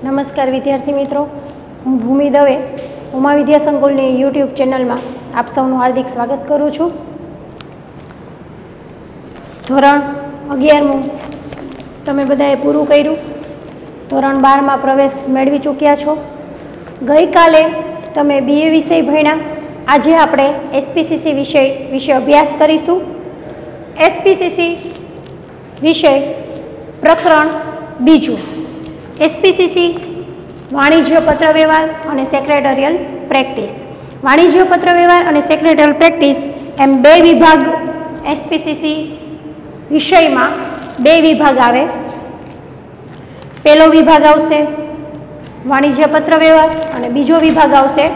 नमस्कार विद्यार्थी मित्रों, हूँ भूमि दवे उमा विद्या संकुल यूट्यूब चेनल में आप सौનું हार्दिक स्वागत करूँ छूँ। धोरण 11 तमे बधाए पूरुं कर्युं। धोरण 12 में प्रवेश मेळवी चूक्या छो। गई काले तमे बीए विषय भण्या। आजे आपणे एसपीसीसी विषय अभ्यास करीशुं। एसपीसीसी विषय प्रकरण बीजू। एसपीसीसी वाणिज्य पत्र व्यवहार और सेक्रेटरियल प्रेक्टिस। वाणिज्य पत्र व्यवहार और सेक्रेटरियल प्रेक्टिस एम बे विभाग एसपीसीसी विषय में बे विभाग आवे। पहलो विभाग आवशे वाणिज्य पत्र व्यवहार और बीजो विभाग आवशे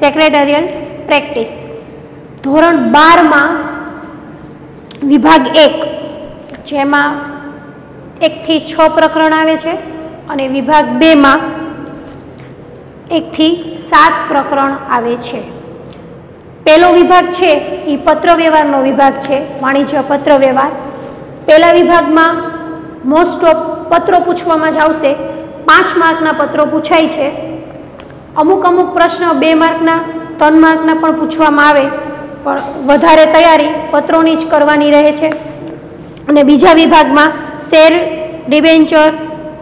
सेक्रेटरियल प्रेक्टिस। धोरण 12 में विभाग 1 जेमा 1 થી 6 प्रकरण आवे छे અને विभाग 2 में 1 થી 7 प्रकरण आवे छे। पहलो विभाग छे ई पत्र व्यवहारनो विभाग छे, वाणिज्य पत्र व्यवहार। पहला विभाग में मोस्ट ऑफ पत्रों पूछवामां ज आवशे। 5 मार्कना पत्रों पूछाय छे। अमुक अमुक प्रश्न 2 मार्कना 3 मार्कना पण पूछवामां आवे, पण वधारे तैयारी पत्रोनी ज करवानी रहे छे। अने बीजा विभाग में शेर डिबेन्चर,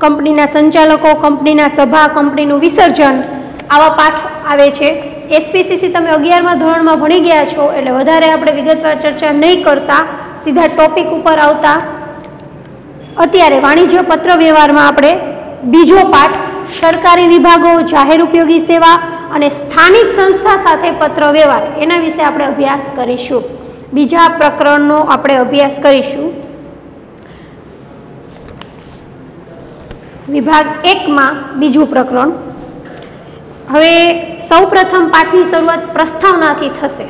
कंपनीना संचालकों, कंपनीना सभा, कंपनीनुं विसर्जन आवा पाठ आवे छे। एसपीसीसी तमे 11मा धोरणमां भणी गया छो एटले वधारे आपणे विगतवार चर्चा नहीं करता, सीधा टॉपिक उपर आवता अत्यारे वाणिज्य पत्र व्यवहारमां आपणे बीजो पाठ सरकारी विभागों, जाहेर उपयोगी सेवा अने स्थानिक संस्था साथे पत्र व्यवहार एना विषे आपणे अभ्यास करीशुं। बीजा प्रकरणनो आपणे अभ्यास करीशुं। विभाग 1 में बीजू प्रकरण। हवे सौ प्रथम पाठनी शुरुआत प्रस्तावनाथी थशे।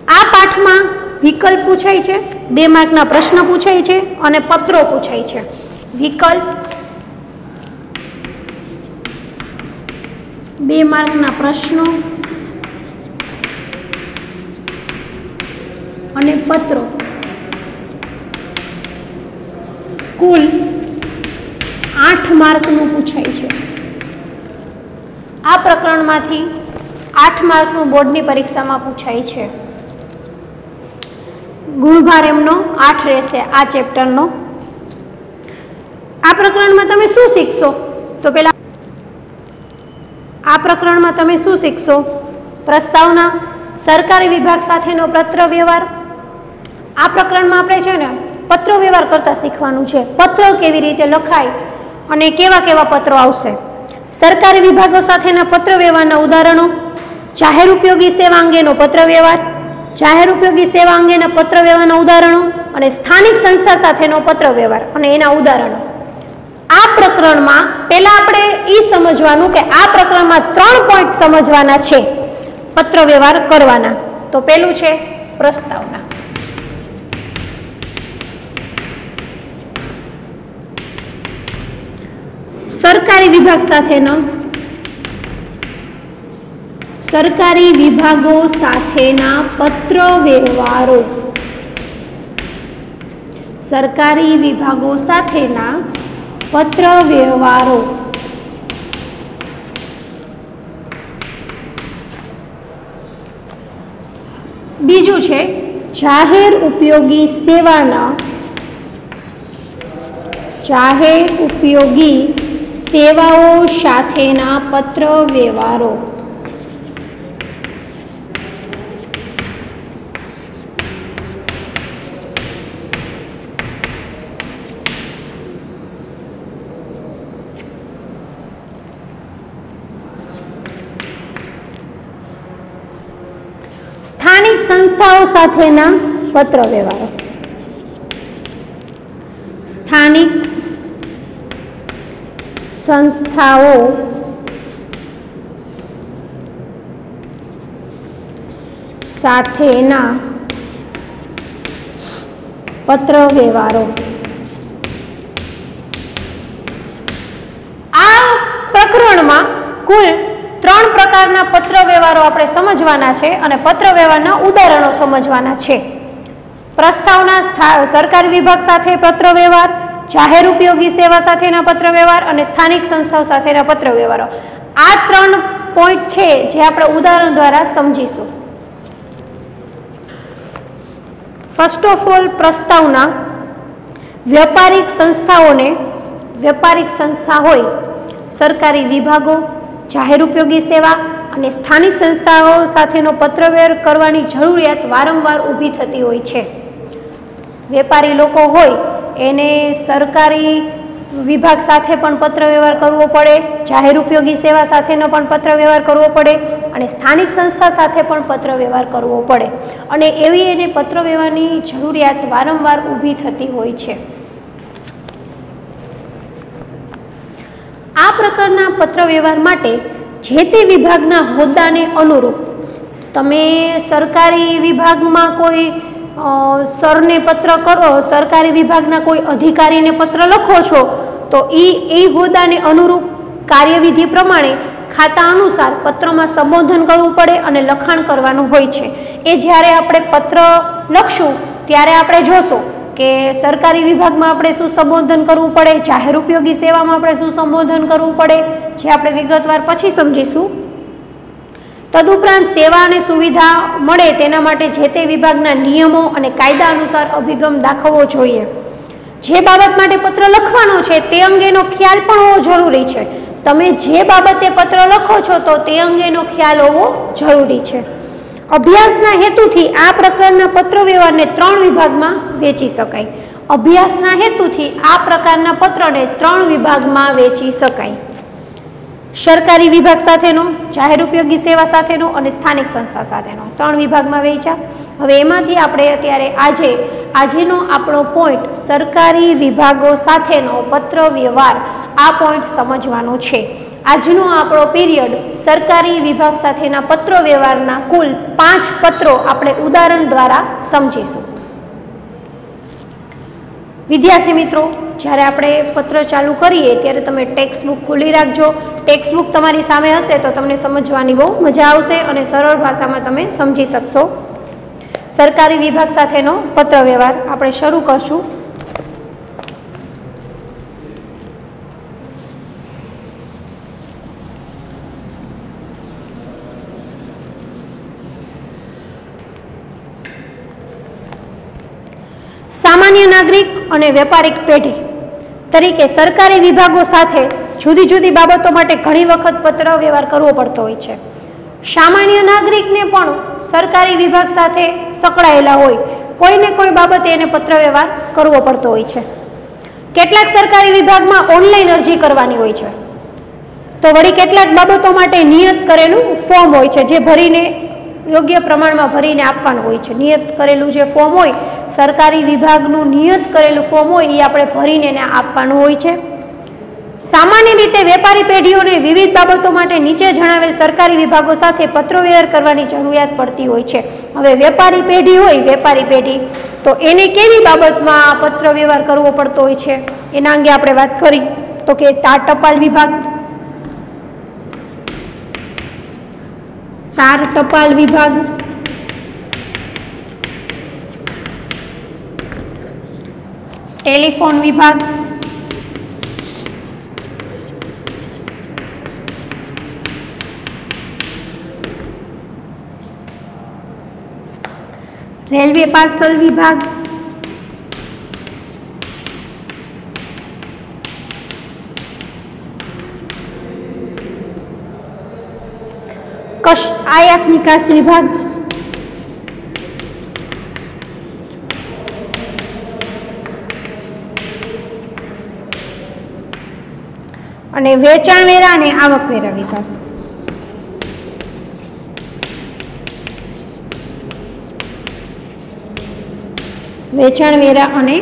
आ पाठ में विकल्प पूछाय छे, 2 मार्कना प्रश्न पूछाय छे अने पत्रों पूछाय छे। विकल्प 2 मार्कना प्रश्नों अने पत्रों कुल 8 मार्कनु पूछाय छे। आ प्रकरण मांथी 8 मार्कनु बोर्डनी परीक्षा में पूछाय छे। गुणभार एमनो 8 रहेशे आ चेप्टरनो। आ प्रकरण में तमे शुं शीखशो? तो पेला आ प्रकरण में तमे शुं शीखशो? प्रस्तावना, सरकारी विभाग साथेनो पत्र व्यवहार। आ प्रकरण में आपणे छे ने पत्र व्यवहार करता शीखवानुं छे। पत्र केवी रीते लखाय અને કેવા કેવા પત્રો આવશે, સરકારી વિભાગો સાથેના પત્ર વ્યવહારના ઉદાહરણો, જાહેર ઉપયોગી સેવા અંગેનો પત્ર વ્યવહાર, જાહેર ઉપયોગી સેવા અંગેના પત્ર વ્યવહારના ઉદાહરણો અને સ્થાનિક સંસ્થા સાથેનો પત્ર વ્યવહાર અને એના ઉદાહરણો। આ પ્રકરણમાં પહેલા આપણે ઈ સમજવાનું કે આ પ્રકરણમાં 3 પોઈન્ટ સમજવાના છે પત્ર વ્યવહાર કરવાના। તો પહેલું છે પ્રસ્તાવના। सरकारी विभाग साथेना सरकारी विभागों साथेना पत्र व्यवहारो, सरकारी विभागों साथेना पत्र व्यवहारो। बीजू छे जाहेर उपयोगी सेवाना, जाहेर उपयोगी सेवाओं साथेना पत्र व्यवहारो। स्थानिक संस्थाओं साथेना पत्र व्यवहारो। स्थानिक संस्थाओं साथेना पत्र व्यवहारो। आ प्रकरण में कुल 3 प्रकारना पत्र व्यवहारो आपणे समजवाना छे अने पत्र व्यवहारना उदाहरणो समजवाना छे। प्रस्तावना, सरकारी विभाग साथे पत्र व्यवहार, જાહેર ઉપયોગી સેવા સાથેના પત્રવ્યવહાર અને સ્થાનિક સંસ્થાઓ સાથેના પત્રવ્યવહારો. આ 3 પોઈન્ટ છે જે આપણે ઉદાહરણ દ્વારા સમજીશું. ફર્સ્ટ ઓફ ઓલ, પ્રસ્તાવના વ્યાપારિક સંસ્થા હોય, સરકારી વિભાગો, જાહેર ઉપયોગી સેવા અને સ્થાનિક સંસ્થાઓ સાથેનો પત્રવ્યવહાર કરવાની જરૂરિયાત વારંવાર ઊભી થતી હોય છે. વેપારી લોકો હોય એને સરકારી વિભાગ સાથે પણ પત્રવ્યવહાર કરવો પડે, જાહેર ઉપયોગી સેવા સાથેનો પણ પત્રવ્યવહાર કરવો પડે અને સ્થાનિક સંસ્થા સાથે પણ પત્રવ્યવહાર કરવો પડે અને એવી એને પત્રવ્યવહારની જરૂરિયાત વારંવાર ઊભી થતી હોય છે. આ પ્રકારના પત્રવ્યવહાર માટે જે તે વિભાગના હોદ્દાને અનુરૂપ તમે સરકારી વિભાગમાં કોઈ સરને પત્ર કરો, સરકારી વિભાગના કોઈ અધિકારીને પત્ર લખો છો તો એ હોદ્દાને અનુરૂપ કાર્યવિધિ પ્રમાણે ખાતા અનુસાર પત્રમાં સંબોધન કરવું પડે અને લખાણ કરવાનું હોય છે. એ જ્યારે આપણે પત્ર લખશું ત્યારે આપણે જોશું કે સરકારી વિભાગમાં આપણે શું સંબોધન કરવું પડે, જાહેર ઉપયોગી સેવામાં આપણે શું સંબોધન કરવું પડે, જે આપણે વિગતવાર પછી સમજીશું. તદુપરાંત સેવા અને સુવિધા મળે તેના માટે જે તે વિભાગના નિયમો અને કાયદા અનુસાર અભિગમ દાખવવો જોઈએ. જે બાબત માટે પત્ર લખવાનો છે તે અંગેનો ખ્યાલ પણ હોવો જરૂરી છે. તમે જે બાબતે પત્ર લખો છો તો તે અંગેનો ખ્યાલ હોવો જરૂરી છે. અભ્યાસના હેતુથી આ પ્રકારના પત્રવ્યવહારને 3 વિભાગમાં વહેંચી શકાય. અભ્યાસના હેતુથી આ પ્રકારના પત્રને 3 વિભાગમાં વહેંચી શકાય. સરકારી વિભાગ સાથેનો, જાહેર ઉપયોગી સેવા સાથેનો અને સ્થાનિક સંસ્થા સાથેનો 3 વિભાગમાં વહેંચ્યા. હવે એમાંથી આપણે અત્યારે આજેનો આપણો પોઈન્ટ સરકારી વિભાગો સાથેનો પત્ર વ્યવહાર, આ પોઈન્ટ સમજવાનો છે. આજનો આપણો પીરિયડ સરકારી વિભાગ સાથેના પત્ર વ્યવહારના કુલ 5 પત્રો આપણે ઉદાહરણ દ્વારા સમજીશું. વિદ્યાર્થી મિત્રો, જ્યારે આપણે પત્ર ચાલુ કરીએ ત્યારે તમે ટેક્સ્ટ બુક ખોલી રાખજો. ટેક્સ્ટ બુક તમારી સામે હશે તો તમને સમજવાની બહુ મજા આવશે અને સરળ ભાષામાં તમે સમજી શકશો. સરકારી વિભાગ સાથેનો પત્ર વ્યવહાર આપણે શરૂ કરશું. સામાન્ય નાગરિક અને વેપારિક પેઢી તરીકે સરકારી વિભાગો સાથે જુદી જુદી બાબતો માટે ઘણી વખત પત્ર વ્યવહાર કરવો પડતો હોય છે. સામાન્ય નાગરિકને પણ સરકારી વિભાગ સાથે સંકળાયેલા હોય, કોઈને કોઈ બાબતે એને પત્ર વ્યવહાર કરવો પડતો હોય છે. કેટલાક સરકારી વિભાગમાં ઓનલાઈન અરજી કરવાની હોય છે, તો વળી કેટલાક બાબતો માટે નિયત કરેલું ફોર્મ હોય છે જે ભરીને યોગ્ય પ્રમાણમાં ભરીને આપવાનું હોય છે. નિયત કરેલું જે ફોર્મ હોય, સરકારી વિભાગનું નિયત કરેલું ફોર્મ હોય, એ આપણે ભરીને એને આપવાનું હોય છે. સામાન્ય રીતે વેપારી પેઢીઓને વિવિધ બાબતો માટે નીચે જણાવેલ સરકારી વિભાગો સાથે પત્રવ્યવહાર કરવાની જરૂરિયાત પડતી હોય છે. હવે વેપારી પેઢી હોય, વેપારી પેઢી, તો એને કેવી બાબતમાં પત્ર વ્યવહાર કરવો પડતો હોય છે એના અંગે આપણે વાત કરી તો કે તાર ટપાલ વિભાગ, તાર ટપાલ વિભાગ, ટેલિફોન વિભાગ, રેલવે પાર્સલ વિભાગ, આયાત નિકાસ વિભાગ, અને વેચાણ વેરા અને આવકવેરા વિભાગ. વેચાણ વેરા અને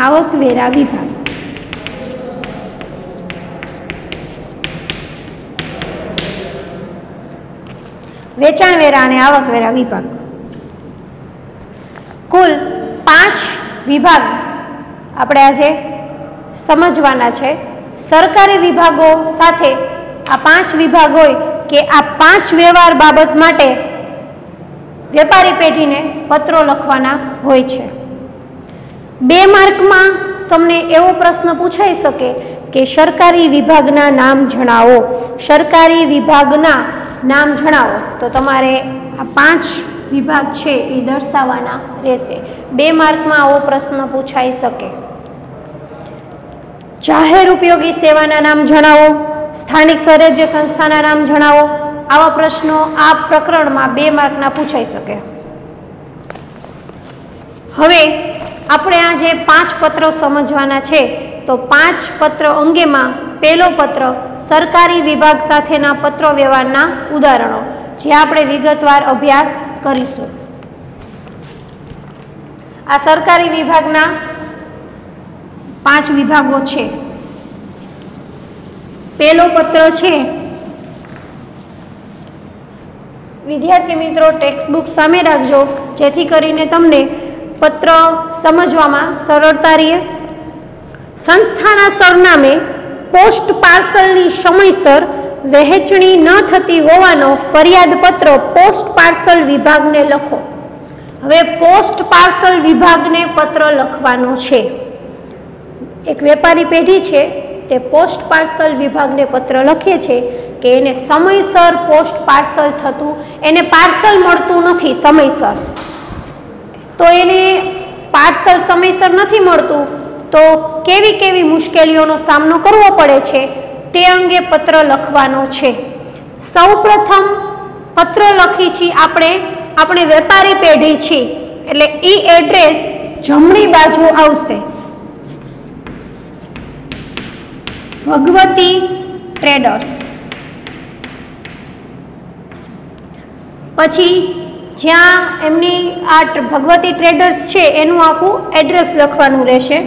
આવકવેરા વિભાગ. વેચાણ વેરા અને આવકવેરા વિભાગ. કુલ 5 વિભાગ આપણે આજે સમજવાના છે. સરકારી વિભાગો સાથે આ 5 વિભાગ હોય કે આ 5 વ્યવહાર બાબત માટે વેપારી પેઢીને પત્રો લખવાના હોય છે. 2 માર્કમાં તમને एवो प्रश्न पूछाई सके कि सरकारी विभागना नाम जणावो, सरकारी विभागना नाम जणावो, तो तमारे आ 5 विभाग छे ए दर्शाववाना रहेशे। 2 मार्कमां आवो प्रश्न पूछाई सके। जाहेर उपयोगी सेवाना नाम जणावो, स्थानिक स्वराज्य संस्थाना नाम जणावो, आवा प्रश्नों आ प्रकरणमां 2 मार्कना पूछाई सके। हवे આપણે આ જે 5 પત્રો સમજવાના છે, તો 5 પત્ર અંગેમાં પહેલો પત્ર સરકારી વિભાગ સાથેના પત્ર વ્યવહારના ઉદાહરણો, જે આપણે વિગતવાર અભ્યાસ કરીશું। આ સરકારી વિભાગના 5 વિભાગો છે। પહેલો પત્ર છે, વિદ્યાર્થી મિત્રો ટેક્સ્ટ બુક સામે રાખજો, જેથી કરીને તમને पत्र समझवामां सरलता रहे। संस्थाना सरनामे पोस्ट पार्सलनी समयसर वहेंचणी न थती होवानो फरियाद पत्र पोस्ट पार्सल विभागने लखो। हवे पोस्ट पार्सल विभागने पत्र लखवानो छे। एक वेपारी पेढ़ी छे ते पोस्ट पार्सल विभागने पत्र लखे छे के एने समयसर पोस्ट पार्सल थतुं, एने पार्सल मळतुं नथी समयसर, तो एने पार्सल समयसर नहीं मळतुं, तो केवी केवी मुश्केलीओनो सामनो करवो पड़े छे ते अंगे पत्र लखवानो छे। सौप्रथम पत्र लखी छी आपणे वेपारी पेढ़ी छी, एटले ई एड्रेस जमणी बाजू आवशे, भगवती ट्रेडर्स। पछी ज्यां एमनी आ भगवती ट्रेडर्स छे एनुं आखुं एड्रेस लखवानुं रहेशे।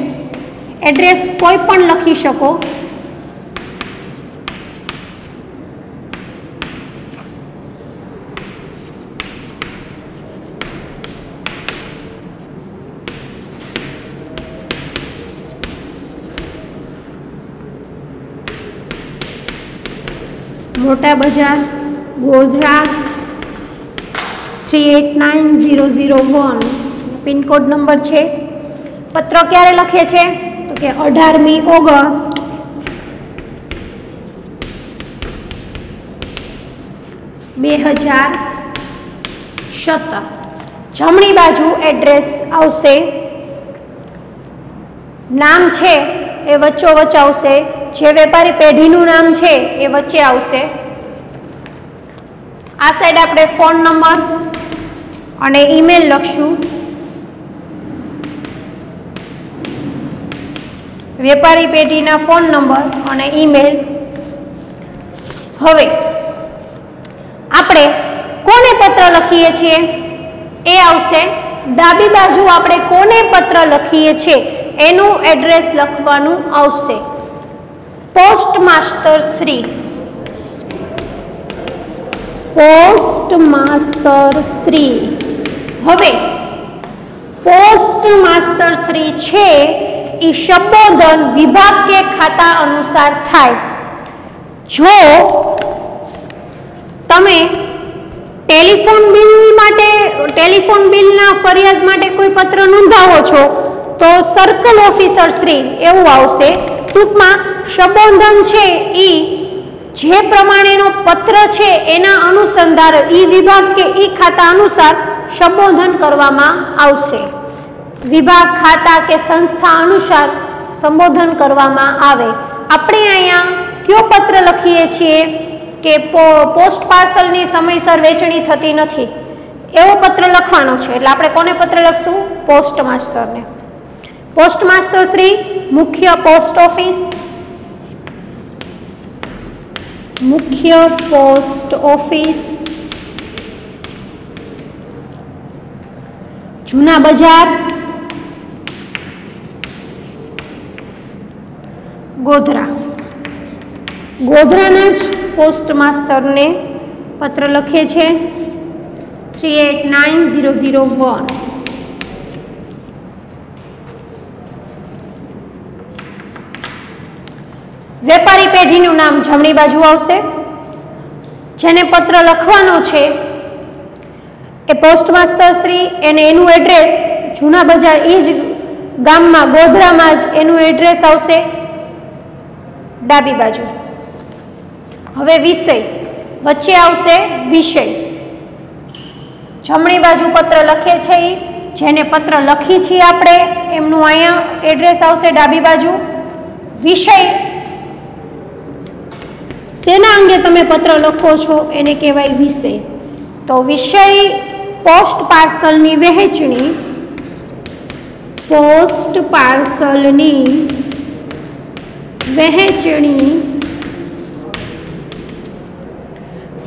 एड्रेस कोई पण लखी शको। मोटा बजार, गोधरा 389001 पिनकोड नंबर छे। पत्र क्यारे लखे छे तो कि 18मी ऑगस्ट 2017। जमणी बाजू एड्रेस आवशे, नाम छे ए वच्चोवच्च आवशे, जे वेपारी पेढ़ीनुं नाम छे ए वच्चे आवशे। आ साइड आपणे फोन नंबर अने ईमेल लखशुं। वेपारी पेढ़ीना फोन नंबर अने ईमेल। हवे आपणे कोने पत्र लखीए छीए ए आवशे। डाबी बाजू आपणे कोने पत्र लखीए छे एनुं एड्रेस लखवानुं आवशे। Post master Shri, post master Shri. हवे पोस्ट मास्टर श्री छे ई संबोधन विभाग के खाता अनुसार थाय। जो तमे टेलिफोन बिल ना फरियाद माटे कोई पत्र नोंधावो छो तो सर्कल ऑफिसर श्री एवुं आवशे। टूंकमां संबोधन छे ई जे प्रमाणेनो पत्र छे एना अनुसंधान ई विभाग के ई खाता अनुसार संबोधन करवामां आवशे। विभाग खाता के संस्था अनुसार संबोधन करवामां आवे। आपणे अहींया क्यो पत्र लखीए छीए के पोस्ट पार्सलनी समयसर वेचणी थती नथी एवो पत्र लखवानो छे, એટલે આપણે કોને પત્ર લખશું? પોસ્ટ માસ્ટરને। પોસ્ટ માસ્ટર શ્રી, મુખ્ય પોસ્ટ ઓફિસ, मुख्य पोस्ट ऑफिस, जूना बजार, गोधरा। गोधराना ज पोस्ट मास्टर ने पत्र लखे छे 389001। वेपारी पेढ़ीनुं नाम जमणी बाजू आवशे। जेने पत्र लखवानो छे ए पोस्ट मास्टर श्री एने एनुं एड्रेस जूना बजार ए ज ગામમાં ગોધરામાં જ એનું એડ્રેસ આવશે ડાબી બાજુ. હવે વિષય વચ્ચે આવશે વિષય. જમણી બાજુ પત્ર લખે છે એ જેને પત્ર લખી છીએ આપણે એમનું અહીંયા એડ્રેસ આવશે ડાબી બાજુ. વિષય શેના અંગે તમે પત્ર લખો છો એને કહેવાય વિષય. તો વિષય પોસ્ટ પાર્સલની વહેંચણી, પોસ્ટ પાર્સલની વહેંચણી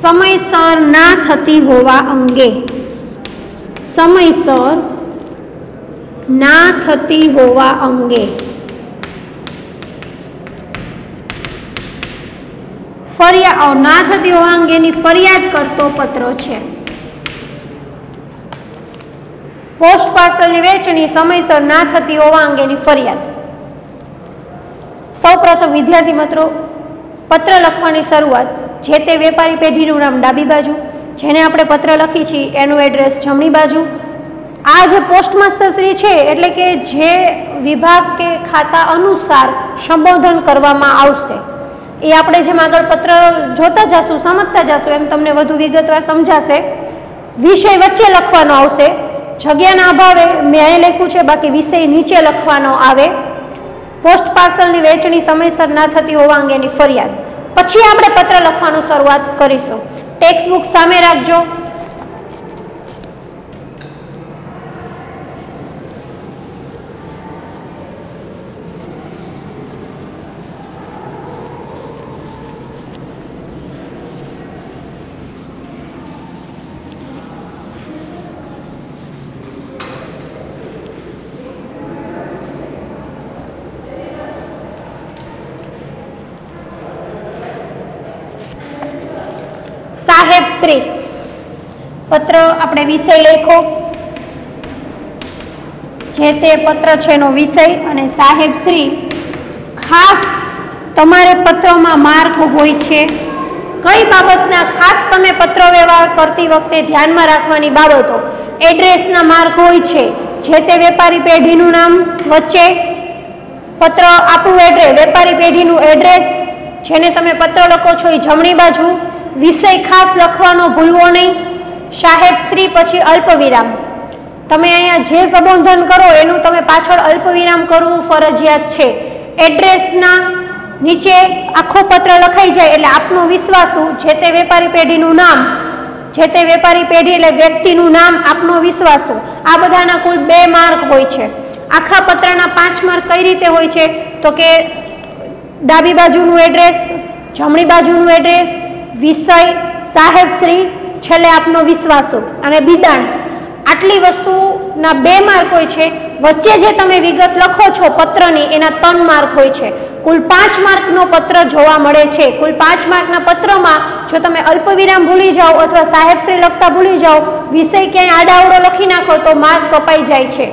સમયસર ના થતી હોવા અંગે, સમયસર ના થતી હોવા અંગે ના થતી હોવા અંગેની ફરિયાદ કરતો પત્ર છે. પોસ્ટ પાર્સલની વહેંચણી સમયસર ના થતી હોવા અંગેની ફરિયાદ. સૌપ્રથમ વિદ્યાર્થી મિત્રો, પત્ર લખવાની શરૂઆત જે તે વેપારી પેઢીનું નામ ડાબી બાજુ, જેને આપણે પત્ર લખી છીએ એનું એડ્રેસ જમણી બાજુ. આ જે પોસ્ટમાસ્ટરશ્રી છે એટલે કે જે વિભાગ કે ખાતા અનુસાર સંબોધન કરવામાં આવશે એ આપણે જેમ આગળ પત્ર જોતા જશું, સમજતા જશું એમ તમને વધુ વિગતવાર સમજાશે. વિષય વચ્ચે લખવાનો આવશે, જગ્યાના અભાવે મેં અહીં લખ્યું છે, બાકી વિષય નીચે લખવાનો આવે. પોસ્ટ પાર્સલની વહેંચણી સમયસર ના થતી હોવા અંગેની ફરિયાદ. પછી આપણે પત્ર લખવાનું શરૂઆત કરીશું. ટેક્સ્ટ બુક સામે રાખજો. સાહેબ શ્રી, પત્ર આપણે વિષય લખો, જે તે પત્ર છે એનો વિષય, અને સાહેબ શ્રી ખાસ તમારે પત્રમાં માર્ક હોય છે. કઈ બાબતના ખાસ તમે પત્ર વ્યવહાર કરતી વખતે ધ્યાનમાં રાખવાની બાબતો? એડ્રેસના માર્ક હોય છે, જે તે વેપારી પેઢીનું નામ વચ્ચે, પત્ર આપણું એડ્રેસ, વેપારી પેઢીનું એડ્રેસ જેને તમે પત્ર લખો છો એ જમણી બાજુ. વિષય ખાસ લખવાનો ભૂલવો નહીં. સાહેબ શ્રી પછી અલ્પ વિરામ. તમે અહીંયા જે સંબોધન કરો એનું તમે પાછળ અલ્પ વિરામ કરવું ફરજિયાત છે. એડ્રેસના નીચે આખો પત્ર લખાઈ જાય એટલે આપનો વિશ્વાસુ, જે તે વેપારી પેઢીનું નામ, જે તે વેપારી પેઢી એટલે વ્યક્તિનું નામ, આપનો વિશ્વાસુ, આ બધાના કુલ 2 માર્ક હોય છે. આખા પત્રના 5 માર્ક કઈ રીતે હોય છે તો કે ડાબી બાજુનું એડ્રેસ, જમણી બાજુનું એડ્રેસ, વિષય, સાહેબશ્રી, છેલ્લે આપનો વિશ્વાસુ અને બિડાણ. આટલી વસ્તુના 2 માર્ક હોય છે. વચ્ચે જે તમે વિગત લખો છો પત્રની એના 3 માર્ક હોય છે. કુલ 5 માર્કનો પત્ર જોવા મળે છે. કુલ 5 માર્કના પત્રમાં જો તમે અલ્પવિરામ ભૂલી જાઓ અથવા સાહેબશ્રી લખતા ભૂલી જાઓ, વિષય ક્યાંય આડાઅવળો લખી નાખો તો માર્ક કપાઈ જાય છે.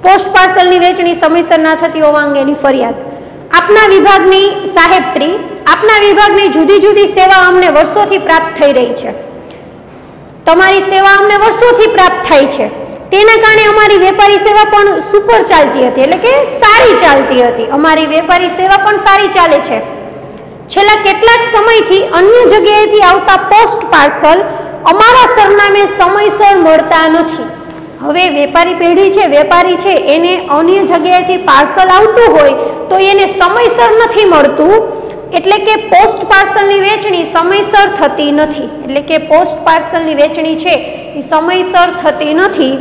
પોસ્ટ પાર્સલની વહેંચણી સમયસર ના થતી હોવા અંગેની ફરિયાદ. આપના વિભાગની સાહેબશ્રી, આપના વિભાગની જુદી જુદી સેવા અમને વર્ષોથી પ્રાપ્ત થઈ રહી છે. તમારી સેવા અમને વર્ષોથી પ્રાપ્ત થાય છે. તેના કારણે અમારી વેપારી સેવા પણ સુપર ચાલતી હતી, એટલે કે સારી ચાલતી હતી. અમારી વેપારી સેવા પણ સારી ચાલે છે. છેલ્લા કેટલાક સમયથી અન્ય જગ્યાએથી આવતા પોસ્ટ પાર્સલ અમારા સરનામે સમયસર મળતા નથી. હવે વેપારી પેઢી છે, વેપારી છે, એને અન્ય જગ્યાએથી પાર્સલ આવતું હોય તો એને સમયસર નથી મળતું, એટલે કે પોસ્ટ પાર્સલની વહેંચણી સમયસર થતી નથી. એટલે કે પોસ્ટ પાર્સલની વહેંચણી છે એ સમયસર થતી નથી.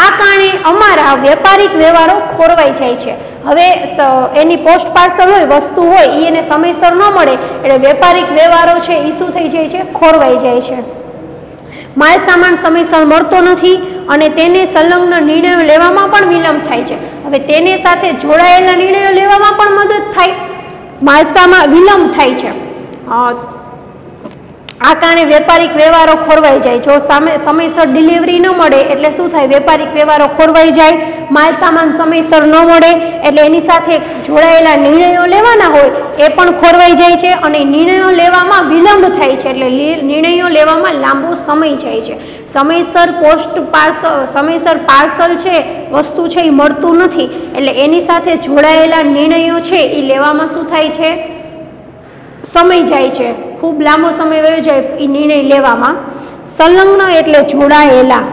આ કારણે અમારા વેપારિક વ્યવહારો ખોરવાઈ જાય છે. હવે એની પોસ્ટ પાર્સલ હોય, વસ્તુ હોય, એ એને સમયસર ન મળે એટલે વેપારિક વ્યવહારો છે એ શું થઈ જાય છે? ખોરવાઈ જાય છે. માલ સામાન સમયસર મળતો નથી અને તેને સંલગ્ન નિર્ણયો લેવામાં પણ વિલંબ થાય છે. હવે તેને સાથે જોડાયેલા નિર્ણયો લેવામાં પણ મદદ થાય, માલ સામાન વિલંબ થાય છે. આ કારણે વેપારિક વ્યવહારો ખોરવાઈ જાય. જો સમયસર ડિલિવરી ન મળે એટલે શું થાય? વેપારિક વ્યવહારો ખોરવાઈ જાય. માલ સામાન સમયસર ન મળે એટલે એની સાથે જોડાયેલા નિર્ણયો લેવાના હોય એ પણ ખોરવાઈ જાય છે અને નિર્ણયો લેવામાં વિલંબ થાય છે, એટલે નિર્ણયો લેવામાં લાંબો સમય જાય છે. સમયસર સમયસર પાર્સલ છે, વસ્તુ છે એ મળતું નથી, એટલે એની સાથે જોડાયેલા નિર્ણયો છે એ લેવામાં શું થાય છે? સમય જાય છે, ખૂબ લાંબો સમય વયો જાય એ નિર્ણય લેવામાં. સંલગ્ન એટલે જોડાયેલા.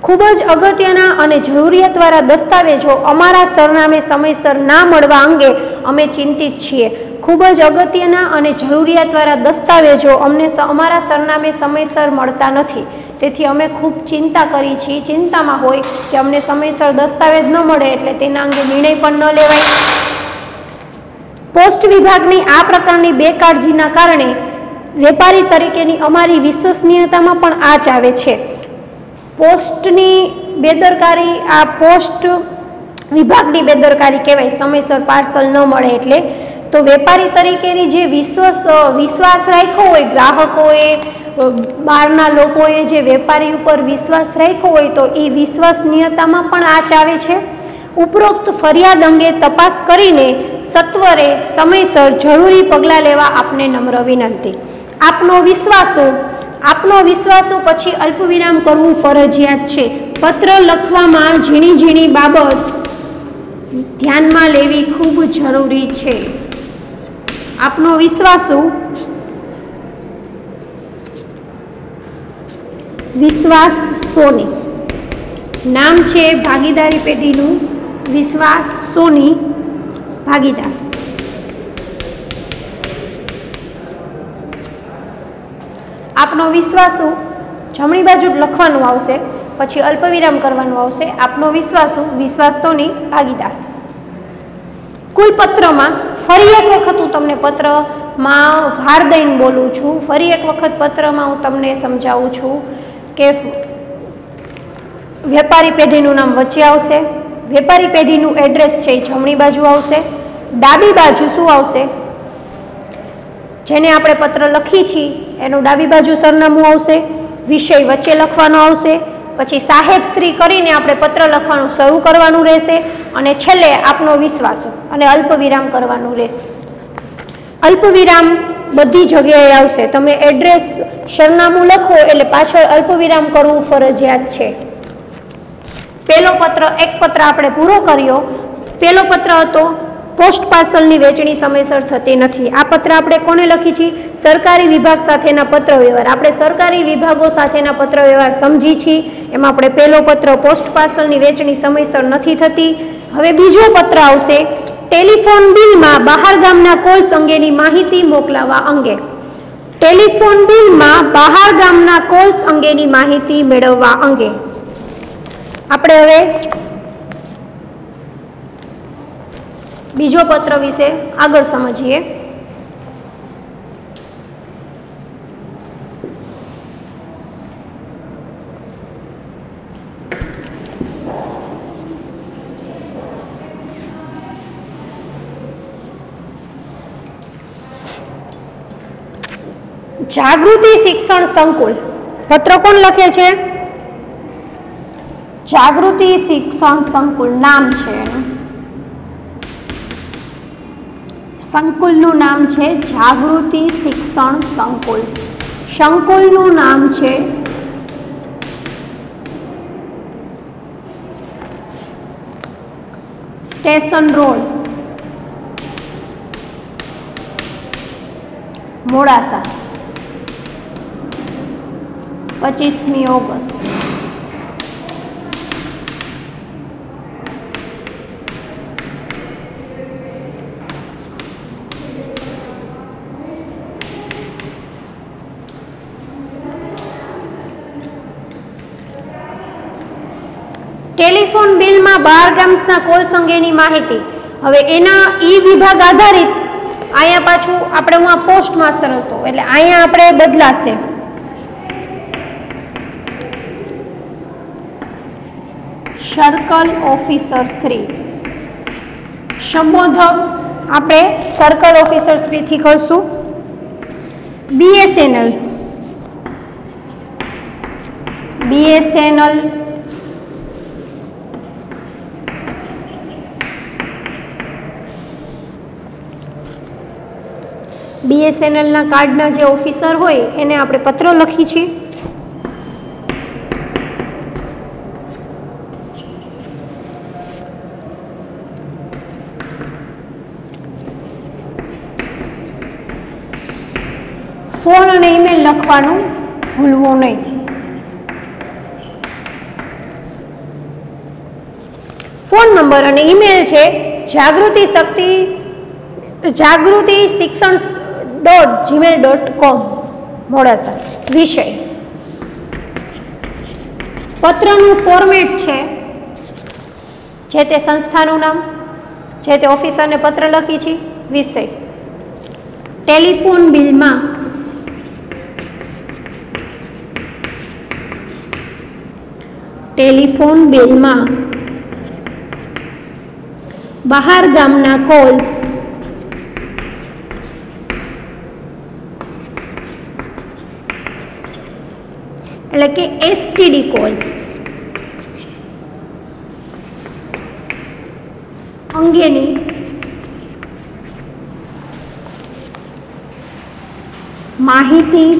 ખૂબ જ અગત્યના અને જરૂરિયાતવાળા દસ્તાવેજો અમારા સરનામે સમયસર ના મળવા અંગે અમે ચિંતિત છીએ. ખૂબ જ અગત્યના અને જરૂરિયાતવાળા દસ્તાવેજો અમને અમારા સરનામે સમયસર મળતા નથી, તેથી અમે ખૂબ ચિંતા કરી છીએ, ચિંતામાં હોય કે અમને સમયસર દસ્તાવેજ ન મળે એટલે તેના અંગે નિર્ણય પણ ન લેવાય. પોસ્ટ વિભાગની આ પ્રકારની બેકાળજીના કારણે વેપારી તરીકેની અમારી વિશ્વસનીયતામાં પણ આંચ આવે છે. પોસ્ટની બેદરકારી, આ પોસ્ટ વિભાગની બેદરકારી કહેવાય, સમયસર પાર્સલ ન મળે એટલે. તો વેપારી તરીકેની જે વિશ્વાસ રાખ્યો હોય, ગ્રાહકોએ, બહારના લોકોએ જે વેપારી ઉપર વિશ્વાસ રાખ્યો હોય, તો એ વિશ્વસનીયતામાં પણ આંચ આવે છે. ઉપરોક્ત ફરિયાદ અંગે તપાસ કરીને સત્વરે સમયસર જરૂરી પગલાં લેવા આપને નમ્ર વિનંતી. આપનો વિશ્વાસો પછી અલ્પવિરામ કરવું ફરજિયાત છે. પત્ર લખવામાં ઝીણી ઝીણી બાબત ધ્યાનમાં લેવી ખૂબ જરૂરી છે. આપનો વિશ્વાસ સોની નામ છે ભાગીદારી પેઢીનું. વિશ્વાસ સોની ભાગીદાર. આપનો વિશ્વાસુ જમણી બાજુ લખવાનું આવશે, પછી અલ્પવિરામ કરવાનું આવશે. આપનો વિશ્વાસ તોની ભાગીદાર. કુલ પત્રમાં ફરી એક વખત હું તમને પત્રમાં ભાર દઈને બોલું છું, ફરી એક વખત પત્રમાં હું તમને સમજાવું છું કે વેપારી પેઢીનું નામ વચ્ચે આવશે, વેપારી પેઢીનું એડ્રેસ છે એ જમણી બાજુ આવશે, ડાબી બાજુ શું આવશે? જેને આપણે પત્ર લખી છીએ એનું ડાબી બાજુ સરનામું આવશે, વિષય વચ્ચે લખવાનો આવશે, પછી સાહેબશ્રી કરીને આપણે પત્ર લખવાનું શરૂ કરવાનું રહેશે, અને છેલ્લે આપનો વિશ્વાસો અને અલ્પવિરામ કરવાનું રહેશે. અલ્પવિરામ બધી જગ્યાએ આવશે. તમે એડ્રેસ, સરનામું લખો એટલે પાછળ અલ્પવિરામ કરવું ફરજિયાત છે. એક પત્ર આપણે પૂરો કર્યો. પહેલો પત્ર હતો પોસ્ટ પાર્સલની વેચણી સમયસર થતી નથી. આ પત્ર આપણે કોને લખી છીએ? સરકારી વિભાગ સાથેના પત્ર વ્યવહાર. આપણે સરકારી વિભાગો સાથેના પત્ર વ્યવહાર સમજી છીએ. એમાં આપણે પહેલો પત્ર પોસ્ટ પાર્સલની વેચણી સમયસર નથી થતી. હવે બીજો પત્ર આવશે ટેલિફોન બિલમાં બહાર ગામના કોલ્સ અંગેની માહિતી મોકલાવવા અંગે. ટેલિફોન બિલમાં બહાર ગામના કોલ્સ અંગેની માહિતી મેળવવા અંગે. આપણે હવે બીજો પત્ર વિશે આગળ સમજીએ. જાગૃતિ શિક્ષણ સંકુલ. પત્ર કોણ લખે છે? જાગૃતિ શિક્ષણ સંકુલ નામ છે એનું. સંકુલનું નામ છે જાગૃતિ શિક્ષણ સંકુલ. સંકુલનું નામ છે સ્ટેશન રોડ, મોડાસા, 25મી ઓગસ્ટ. ટેલિફોન બિલમાં બહાર ગામના કોલ્સ અંગેની માહિતી. હવે એના વિભાગ આધારિત અહીંયા પાછું આપણે હું આ પોસ્ટ માસ્ટર હતો એટલે અહીંયા આપણે બદલાશે. Circle officer Shri. સંબોધક આપણે સર્કલ ઓફિસર શ્રી થી કરશું. બીએસએનએલ BSNLના કાર્ડના જે ઓફિસર હોય એને આપણે પત્ર લખી છીએ. ફોન અને ઈમેલ લખવાનું ભૂલવું નહીં. ફોન નંબર અને ઈમેલ છે jagrutisiksan.gmail.com મોડાસા. વિષય પત્રનું ફોર્મેટ છે જે તે સંસ્થાનું નામ, જે તે ઓફિસરને પત્ર લખી છે. વિષય ટેલિફોન બિલમાં બહાર ગામના કોલ્સ એટલે કે STD કોલ્સ અંગેની માહિતી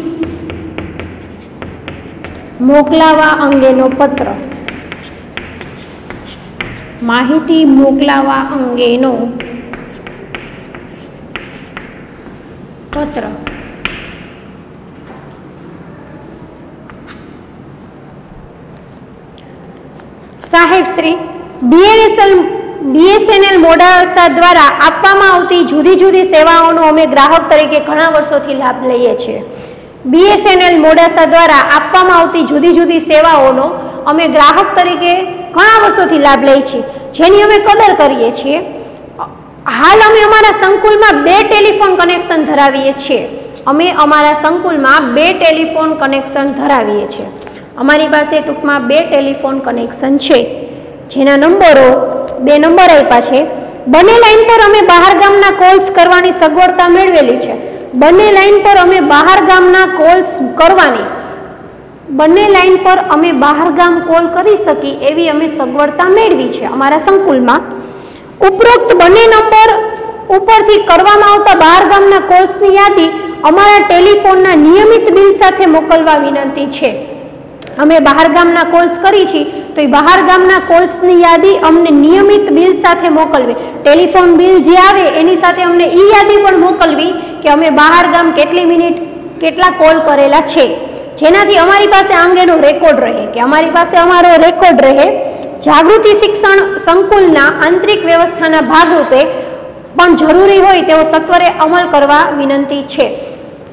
મોકલાવા અંગેનો પત્ર. માહિતી મોકલાવા અંગેનો પત્ર. સાહેબ શ્રી, BSNL મોડાસા દ્વારા આપવામાં આવતી જુદી જુદી સેવાઓનો અમે ગ્રાહક તરીકે ઘણા વર્ષોથી લાભ લઈએ છીએ. BSNL મોડાસા દ્વારા આપવામાં આવતી જુદી જુદી સેવાઓનો અમે ગ્રાહક તરીકે ઘણા વર્ષોથી લાભ લઈએ છીએ, જેની અમે કદર કરીએ છીએ. હાલ અમે અમારા સંકુલમાં 2 ટેલિફોન કનેક્શન ધરાવીએ છીએ. ધરાવીએ છીએ. અમારી પાસે ટૂંકમાં 2 ટેલિફોન કનેક્શન છે, જેના નંબરો 2 નંબર આપ્યા છે. બંને લાઈન પર અમે બહાર ગામના કોલ્સ કરવાની સગવડતા મેળવેલી છે. બંને લાઈન પર અમે બહાર ગામ કોલ કરી શકી એવી અમે સગવડતા મેળવી છે અમારા સંકુલમાં. ઉપરોક્ત બંને નંબર ઉપરથી કરવામાં આવતા બહાર ગામના કોલ્સની યાદી અમારા ટેલિફોનના નિયમિત બિલ સાથે મોકલવા વિનંતી છે. અમે બહાર ગામના કોલ્સ કરી છે તો એ બહાર ગામના કોલ્સની યાદી અમને નિયમિત બિલ સાથે મોકલવી. ટેલિફોન બિલ જે આવે એની સાથે અમને એ યાદી પણ મોકલવી કે અમે બહાર ગામ કેટલી મિનિટ કેટલા કોલ કરેલા છે, જેનાથી અમારી પાસે આ અંગેનો રેકોર્ડ રહે કે અમારી પાસે અમારો રેકોર્ડ રહે. જાગૃતિ શિક્ષણ સંકુલના આંતરિક વ્યવસ્થાના ભાગરૂપે પણ જરૂરી હોય તેવો સત્વરે અમલ કરવા વિનંતી છે.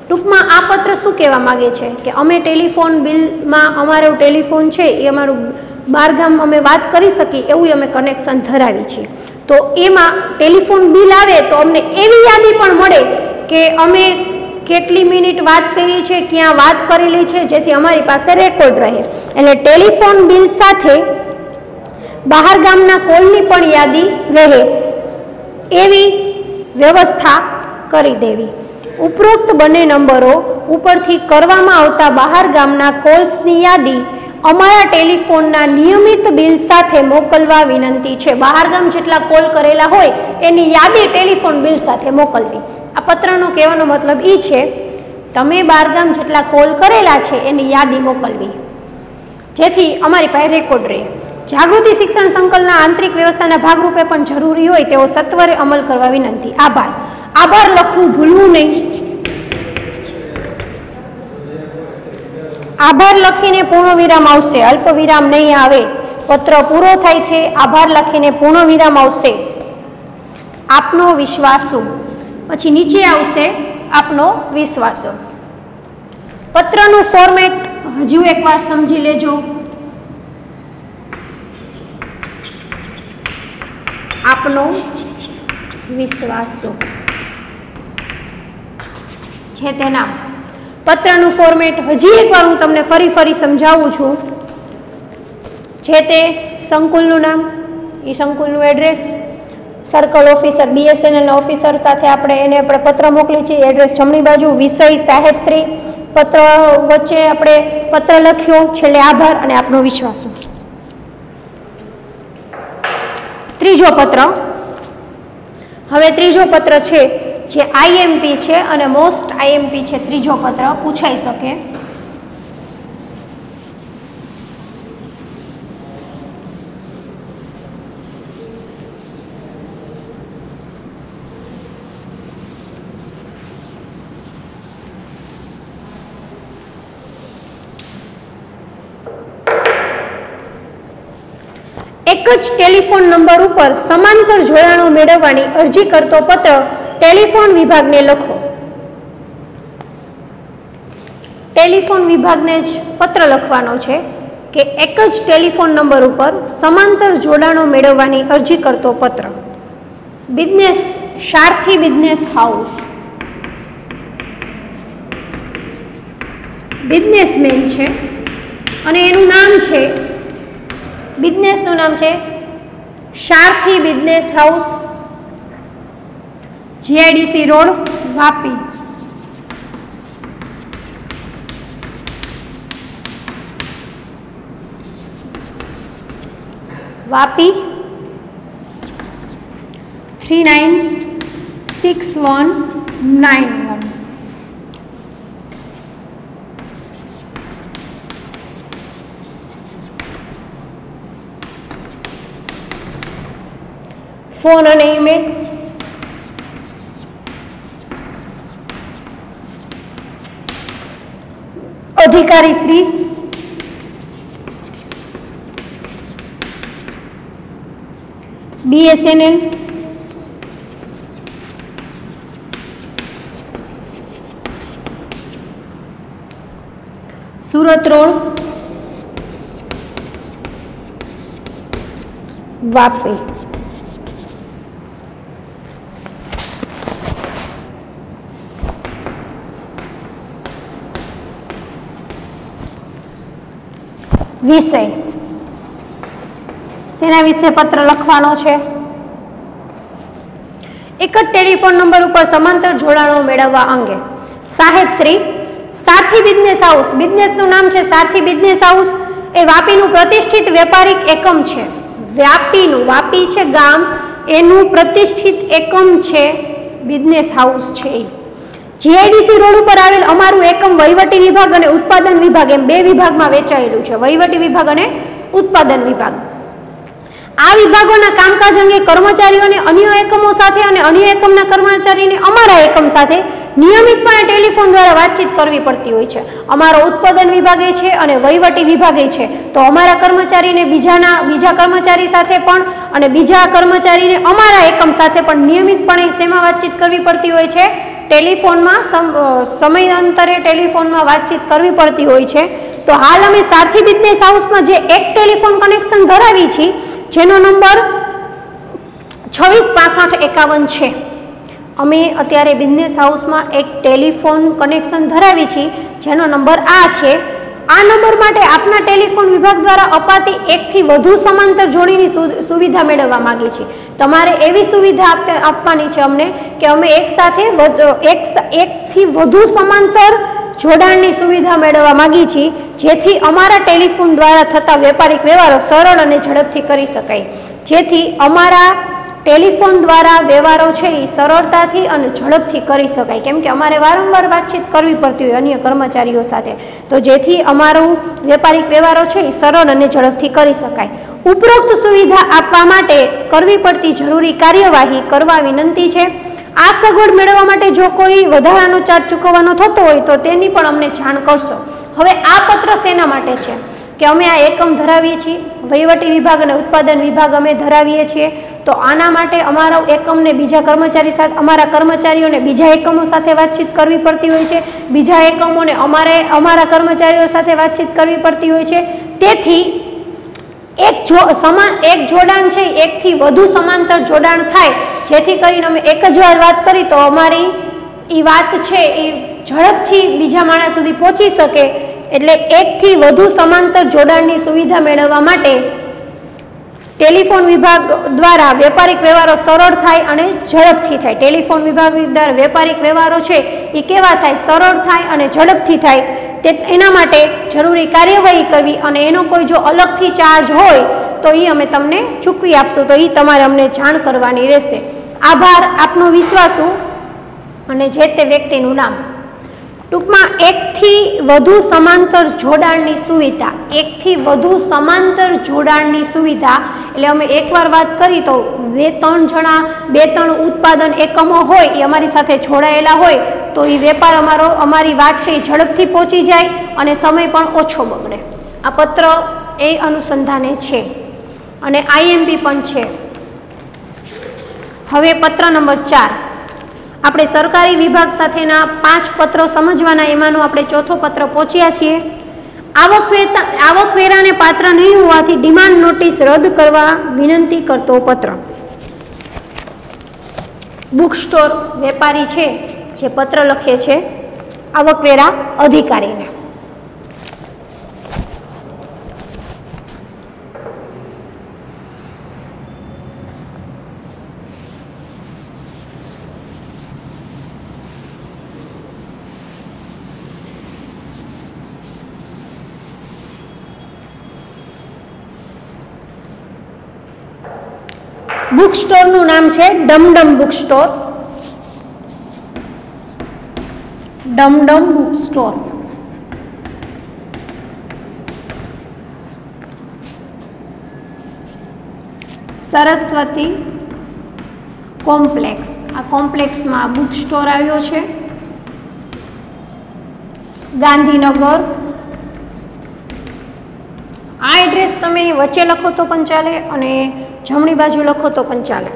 ટૂંકમાં આ પત્ર શું કહેવા માગે છે કે અમે ટેલિફોન બિલમાં અમારું ટેલિફોન છે એ અમારું બહારગામ અમે વાત કરી શકીએ એવું અમે કનેક્શન ધરાવી છીએ. તો એમાં ટેલિફોન બિલ આવે તો અમને એવી યાદી પણ મળે કે અમે કેટલી મિનિટ વાત કરી છે, ક્યાં વાત કરેલી છે, જેથી અમારી પાસે રેકોર્ડ રહે. એટલે ટેલિફોન બિલ સાથે બહાર ગામના કોલની પણ યાદી રહે એવી વ્યવસ્થા કરી દેવી. ઉપરોક્ત બંને નંબરો ઉપરથી કરવામાં આવતા બહાર ગામના કોલ્સની યાદી અમારા ટેલિફોનના નિયમિત બિલ સાથે મોકલવા વિનંતી છે. બહાર ગામ જેટલા કોલ કરેલા હોય એની યાદી ટેલિફોન બિલ સાથે મોકલવી. આ પત્રનો કહેવાનો મતલબ એ છે તમે બહારગામ જેટલા કોલ કરેલા છે એની યાદી મોકલવી, જેથી અમારી પાસે રેકોર્ડ રહે. જાગૃતિ શિક્ષણ સંકુલના આંતરિક વ્યવસ્થાના ભાગરૂપે પણ જરૂરી હોય તેવો સત્વરે અમલ કરવા વિનંતી. આભાર. આભાર લખવું ભૂલવું નહીં. આભાર લખીને પૂર્ણ વિરામ આવશે, અલ્પ વિરામ નહીં આવે. પત્ર પૂરો થાય છે, આભાર લખીને પૂર્ણ વિરામ આવશે. આપનો વિશ્વાસુ, પછી નીચે આવશે આપનો વિશ્વાસુ. પત્રનું ફોર્મેટ હજુ એકવાર સમજી લેજો. આપનો વિશ્વાસુ છે તે નામ. પત્રનું ફોર્મેટ હજી એકવાર હું તમને ફરી સમજાવું છું. છે તે સંકુલનું નામ, એ સંકુલનું address, circle officer BSNL officer સાથે આપણે પત્ર મોકલી છે. એડ્રેસ જમણી બાજુ, વિષય સાહેબશ્રી, પત્ર વચ્ચે આપણે પત્ર લખ્યો, છેલ્લે આભાર અને આપનો વિશ્વાસુ. ત્રીજો પત્ર. હવે ત્રીજો પત્ર છે જે આઈએમપી છે અને મોસ્ટ આઈએમપી છે, ત્રીજો પત્ર પૂછાઈ શકે. એક જ ટેલિફોન નંબર ઉપર સમાંતર જોડાણો મેળવવાની અરજી કરતો પત્ર ટેલિફોન વિભાગને લખો. ટેલિફોન વિભાગને જ પત્ર લખવાનો છે કે એક જ ટેલિફોન નંબર ઉપર સમાંતર જોડાણો મેળવવાની અરજી કરતો પત્ર. Business Sarathi business house, businessman છે અને એનું નામ છે, બિઝનેસનું નામ છે Sarathi business house, GIDC road, Vapi. Vapi 396191. Phone અને ઈમેલ અધિકારી શ્રી BSNL, સુરત રોડ, વાપી. વિષય શેના વિશે પત્ર લખવાનો છે? એક જ ટેલિફોન નંબર ઉપર સમાંતર જોડાણો મેળવવા અંગે. સાહેબ શ્રી સારથી બિઝનેસ હાઉસ, બિઝનેસનું નામ છે સારથી બિઝનેસ હાઉસ, એ વાપીનું પ્રતિષ્ઠિત વેપારિક એકમ છે. વાપીનું, વાપી છે ગામ, એનું પ્રતિષ્ઠિત એકમ છે બિઝનેસ હાઉસ છે. જીઆઈડીસી રોડ ઉપર આવેલ અમારું એકમ વહીવટી વિભાગ અને ઉત્પાદન વિભાગ એમ બે વિભાગમાં વેચાયેલું છે, વહીવટી વિભાગ અને ઉત્પાદન વિભાગ. આ વિભાગોના કામકાજ અંગે કર્મચારીઓને અન્ય એકમો સાથે અને અન્ય એકમના કર્મચારીને અમારા એકમ સાથે નિયમિતપણે ટેલિફોન દ્વારા વાતચીત કરવી પડતી હોય છે. અમારો ઉત્પાદન વિભાગે છે અને વહીવટી વિભાગે છે, તો અમારા કર્મચારીને બીજા કર્મચારી સાથે પણ અને બીજા કર્મચારીને અમારા એકમ સાથે પણ નિયમિતપણે શેમાં વાતચીત કરવી પડતી હોય છે? ટેલિફોનમાં સમયાંતરે ટેલિફોનમાં વાતચીત કરવી પડતી હોય છે. તો હાલ અમે સારથી બિઝનેસ હાઉસમાં જે એક ટેલિફોન કનેક્શન ધરાવી છીએ, જેનો નંબર 266551 છે. અમે અત્યારે બિઝનેસ હાઉસમાં એક ટેલિફોન કનેક્શન ધરાવી છીએ, જેનો નંબર આ છે. આ નંબર માટે આપના ટેલિફોન વિભાગ દ્વારા અપાતી એકથી વધુ સમાંતર જોડીની સુવિધા મેળવવા માંગીએ છીએ. તમારે એવી સુવિધા આપવાની છે અમને કે અમે એકથી વધુ સમાંતર જોડાણની સુવિધા મેળવવા માંગીએ છીએ, જેથી અમારા ટેલિફોન દ્વારા થતા વેપારિક વ્યવહારો સરળ અને ઝડપથી કરી શકાય. જેથી અમારા ટેલિફોન દ્વારા વ્યવહારો છે એ સરળતાથી અને ઝડપથી કરી શકાય, કેમ કે અમારે વારંવાર વાતચીત કરવી પડતી હોય અન્ય કર્મચારીઓ સાથે, તો જેથી અમારું વેપારિક વ્યવહારો છે એ સરળ અને ઝડપથી કરી શકાય. ઉપરોક્ત સુવિધા આપવા માટે કરવી પડતી જરૂરી કાર્યવાહી કરવા વિનંતી છે. આ સગવડ મેળવવા માટે જો કોઈ વધારાનો ચાર્જ ચૂકવવાનો થતો હોય તો તેની પણ અમને જાણ કરશો. હવે આ પત્ર શેના માટે છે કે અમે આ એકમ ધરાવીએ છીએ, વહીવટી વિભાગ અને ઉત્પાદન વિભાગ અમે ધરાવીએ છીએ, તો આના માટે અમારા એકમને બીજા કર્મચારી સાથે, અમારા કર્મચારીઓને બીજા એકમો સાથે વાતચીત કરવી પડતી હોય છે, બીજા એકમોને અમારા કર્મચારીઓ સાથે વાતચીત કરવી પડતી હોય છે. તેથી એક જોડાણ છે, એકથી વધુ સમાંતર જોડાણ થાય, જેથી કરીને અમે એક જ વાર વાત કરી તો અમારી એ વાત છે એ ઝડપથી બીજા માણસ સુધી પહોંચી શકે. એટલે એકથી વધુ સમાંતર જોડાણની સુવિધા મેળવવા માટે ટેલિફોન વિભાગ દ્વારા વેપારિક વ્યવહારો સરળ થાય અને ઝડપથી થાય. ટેલિફોન વિભાગ દ્વારા વેપારિક વ્યવહારો છે એ કેવા થાય? સરળ થાય અને ઝડપથી થાય. એના માટે જરૂરી કાર્યવાહી કરવી અને એનો કોઈ જો અલગથી ચાર્જ હોય તો એ અમે તમને ચૂકવી આપશું, તો એ તમારે અમને જાણ કરવાની રહેશે. આભાર. આપનો વિશ્વાસુ અને જે તે વ્યક્તિનું નામ. ટૂંકમાં એકથી વધુ સમાંતર જોડાણની સુવિધા, એકથી વધુ સમાંતર જોડાણની સુવિધા એટલે અમે એકવાર વાત કરી તો 2-3 જણા 2-3 ઉત્પાદન એકમો હોય એ અમારી સાથે જોડાયેલા હોય તો એ વેપાર અમારી વાત છે એ ઝડપથી પહોંચી જાય અને સમય પણ ઓછો બગડે. આ પત્ર એ અનુસંધાને છે અને IMP પણ છે. હવે પત્ર નંબર 4. આપણે સરકારી વિભાગ સાથેના 5 પત્રો સમજવાના, એમાંનો આપણે ચોથો પત્ર પહોંચ્યા છીએ. આવકવેરાને પાત્ર નહીં હોવાથી ડિમાન્ડ નોટિસ રદ કરવા વિનંતી કરતો પત્ર. બુક સ્ટોર વેપારી છે જે પત્ર લખે છે આવકવેરા અધિકારીને. બુક સ્ટોરનું નામ છે Dum Dum book store. Dum Dum book store. Saraswati complex. આ કોમ્પ્લેક્સમાં બુક સ્ટોર આવ્યો છે. ગાંધીનગર. આ એડ્રેસ તમે વચ્ચે લખો તો પણ ચાલે અને જમણી બાજુ લખો તો પણ ચાલે.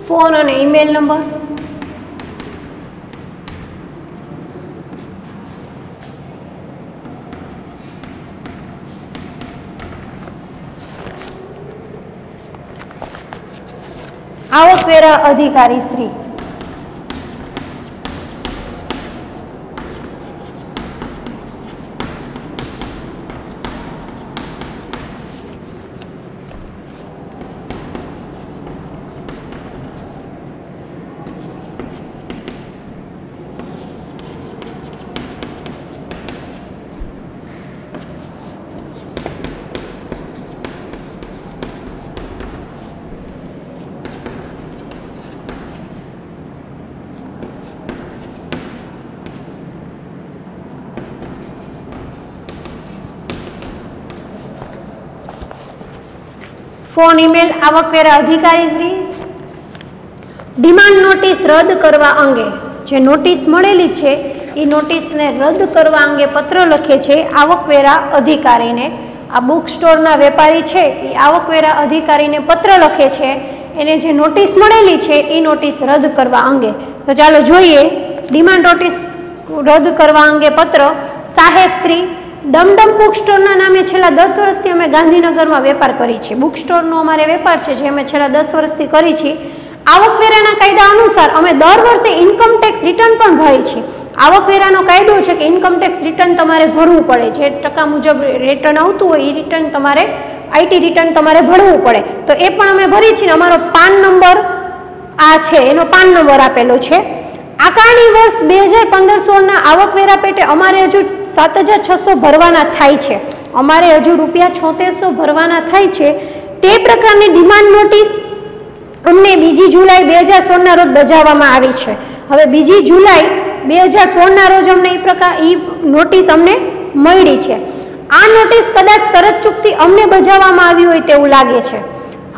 ફોન અને ઈમેલ નંબર. આવકવેરા અધિકારી શ્રી. ફોન ઈમેલ આવકવેરા અધિકારી શ્રી. ડિમાન્ડ નોટિસ રદ કરવા અંગે જે નોટિસ મળેલી છે એ નોટિસને રદ કરવા અંગે પત્ર લખે છે આવકવેરા અધિકારીને. આ બુક સ્ટોરના વેપારી છે એ આવકવેરા અધિકારીને પત્ર લખે છે એને જે નોટિસ મળેલી છે એ નોટિસ રદ કરવા અંગે. તો ચાલો જોઈએ. ડિમાન્ડ નોટિસ રદ કરવા અંગે પત્ર. સાહેબ શ્રી, ડમડમ બુક સ્ટોરના નામે છેલ્લા 10 વર્ષથી અમે ગાંધીનગરમાં વેપાર કરી છે. બુક સ્ટોરનો અમારે વેપાર છે જે અમે છેલ્લા 10 વર્ષથી કરી છીએ. આવકવેરાના કાયદા અનુસાર અમે દર વર્ષે ઇન્કમટેક્સ રિટર્ન પણ ભરીએ છીએ. આવકવેરાનો કાયદો છે કે ઇન્કમટેક્સ રિટર્ન તમારે ભરવું પડે. જે ટકા મુજબ રિટર્ન આવતું હોય એ રિટર્ન તમારે IT રિટર્ન તમારે ભરવું પડે. તો એ પણ અમે ભરીએ છીએ. અમારો પાન નંબર આ છે, એનો પાન નંબર આપેલો છે. આકારણી વર્ષ 2015-16ના આવકવેરા પેટે અમારે હજુ 7,600 ભરવાના થાય છે. અમારે હજુ ₹7600 ભરવાના થાય છે. તે પ્રકારની ડિમાન્ડ નોટિસ અમને 2 જુલાઈ 2016ના રોજ બજાવવામાં આવી છે. હવે 2 જુલાઈ 2016ના રોજ અમને એ નોટિસ અમને મળી છે. આ નોટિસ કદાચ શરત ચૂકથી અમને બજાવવામાં આવી હોય તેવું લાગે છે.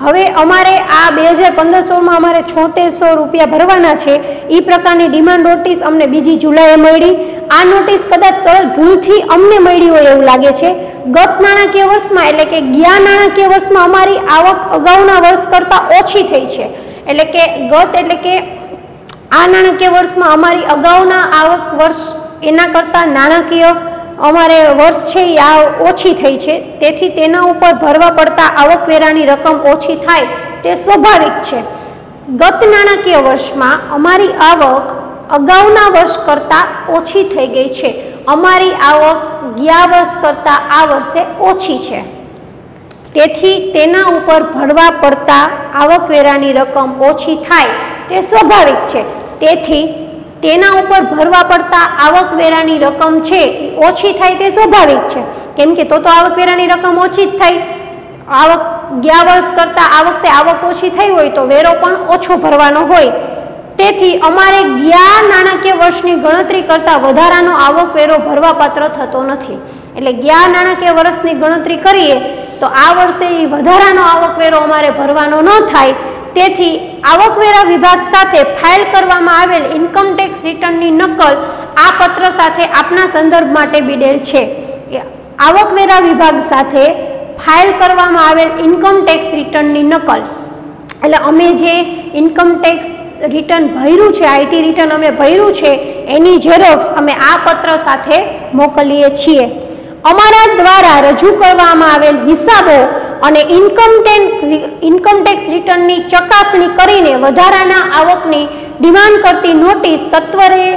હવે અમારે આ 2015-16માં અમારે ₹7600 ભરવાના છે. એ પ્રકારની ડિમાન્ડ નોટિસ અમને 2 જુલાઈએ મળી. આ નોટિસ કદાચ સરળ ભૂલથી અમને મળી હોય એવું લાગે છે. ગત નાણાકીય વર્ષમાં એટલે કે ગયા નાણાકીય વર્ષમાં અમારી આવક અગાઉના વર્ષ કરતાં ઓછી થઈ છે. એટલે કે આ નાણાકીય વર્ષમાં અમારી અગાઉના આવક વર્ષ એના કરતાં નાણાકીય અમારે વર્ષ છે એ આ ઓછી થઈ છે. તેથી તેના ઉપર ભરવા પડતા આવકવેરાની રકમ ઓછી થાય તે સ્વાભાવિક છે. ગત નાણાકીય વર્ષમાં અમારી આવક અગાઉના વર્ષ કરતાં ઓછી થઈ ગઈ છે. અમારી આવક ગયા વર્ષ કરતાં આ વર્ષે ઓછી છે. તેથી તેના ઉપર ભરવા પડતા આવકવેરાની રકમ ઓછી થાય તે સ્વાભાવિક છે. તેથી તેના ઉપર ભરવા પડતા આવકવેરાની રકમ છે ઓછી થાય તે સ્વાભાવિક છે. કેમ કે તો આવકવેરાની રકમ ઓછી જ થાય. આવક ગયા વર્ષ કરતાં આ વખતે આવક ઓછી થઈ હોય તો વેરો પણ ઓછો ભરવાનો હોય. તેથી અમારે ગયા નાણાકીય વર્ષની ગણતરી કરતાં વધારાનો આવકવેરો ભરવાપાત્ર થતો નથી. એટલે ગયા નાણાકીય વર્ષની ગણતરી કરીએ તો આ વર્ષે વધારાનો આવકવેરો અમારે ભરવાનો ન થાય. તેથી આવકવેરા વિભાગ સાથે ફાઇલ કરવામાં આવેલ ઇન્કમટેક્સ રિટર્નની નકલ આ પત્ર સાથે આપના સંદર્ભ માટે બીડેલ છે. આવકવેરા વિભાગ સાથે ફાઇલ કરવામાં આવેલ ઇન્કમટેક્સ રિટર્નની નકલ એટલે અમે જે ઇન્કમટેક્સ રિટર્ન ભર્યું છે, આઈટી રિટર્ન અમે ભર્યું છે એની ઝેરોક્સ અમે આ પત્ર સાથે મોકલીએ છીએ. અમારા દ્વારા રજૂ કરવામાં આવેલ હિસાબો અને ઇન્કમટેક્સ રિટર્નની ચકાસણી કરીને વધારાના આવકની ડિમાન્ડ કરતી નોટિસ સત્વરે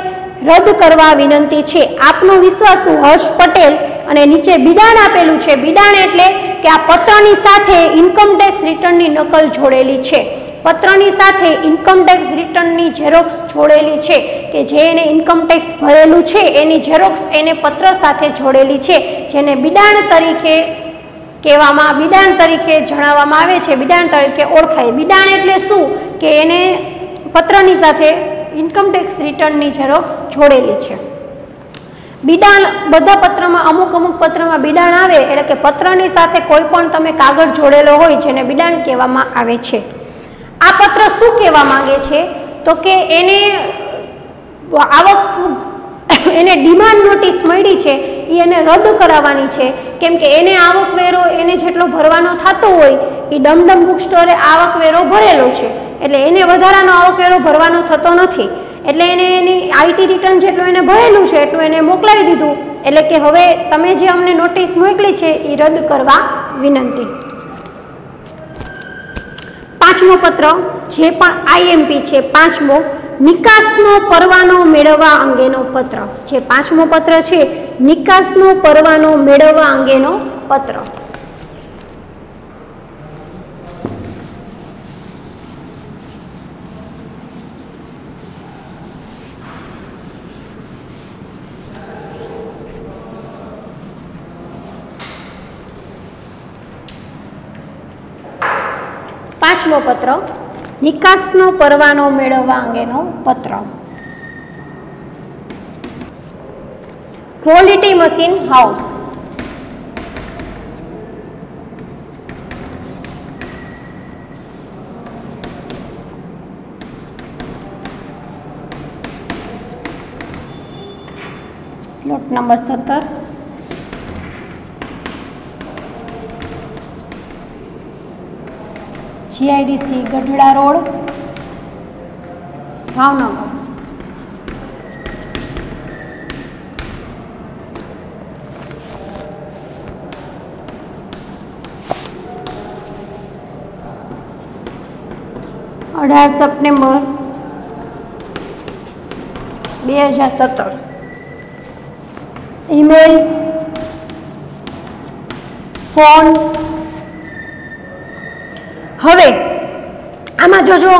રદ કરવા વિનંતી છે. આપનો વિશ્વાસુ હર્ષ પટેલ. અને નીચે બિડાણ આપેલું છે. બિડાણ એટલે કે આ પત્રની સાથે ઇન્કમટેક્સ રિટર્નની નકલ જોડેલી છે. પત્રની સાથે ઇન્કમટેક્સ રિટર્નની ઝેરોક્સ જોડેલી છે કે જે એને ઇન્કમટેક્સ ભરેલું છે એની ઝેરોક્સ એને પત્ર સાથે જોડેલી છે, જેને બિડાણ તરીકે કહેવામાં, બિડાણ તરીકે જણાવવામાં આવે છે, બિડાણ તરીકે ઓળખાય. બિડાણ એટલે શું કે એને પત્રની સાથે ઇન્કમટેક્સ રિટર્નની ઝેરોક્સ જોડેલી છે. બિડાણ બધા પત્રમાં, અમુક પત્રમાં બિડાણ આવે એટલે કે પત્રની સાથે કોઈ પણ તમે કાગળ જોડેલો હોય જેને બિડાણ કહેવામાં આવે છે. આ પત્ર શું કહેવા માંગે છે તો કે એને આવક, એને ડિમાન્ડ નોટિસ મળી છે એ એને રદ કરાવવાની છે. કેમ કે એને આવકવેરો એને જેટલો ભરવાનો થતો હોય એ ડમડમ બુક સ્ટોરે આવકવેરો ભરેલો છે એટલે એને વધારાનો આવકવેરો ભરવાનો થતો નથી. એટલે એને એની આઈટી રિટર્ન જેટલું એને ભરેલું છે એટલું એને મોકલાવી દીધું. એટલે કે હવે તમે જે અમને નોટિસ મોકલી છે એ રદ કરવા વિનંતી. પાંચમો પત્ર જે પણ આઈએમપી છે, પાંચમો નિકાસનો પરવાનો મેળવવા અંગેનો પત્ર. જે પાંચમો પત્ર છે નિકાસનો પરવાનો મેળવવા અંગેનો પત્ર. પાંચમો પત્ર નિકાસનો પરવાનો મેળવવા અંગેનો પત્ર. Quality machine house. Plot number 17, GIDC Gadhada road, Bhavnagar. September 2017. Email, phone. હવે આમાં જો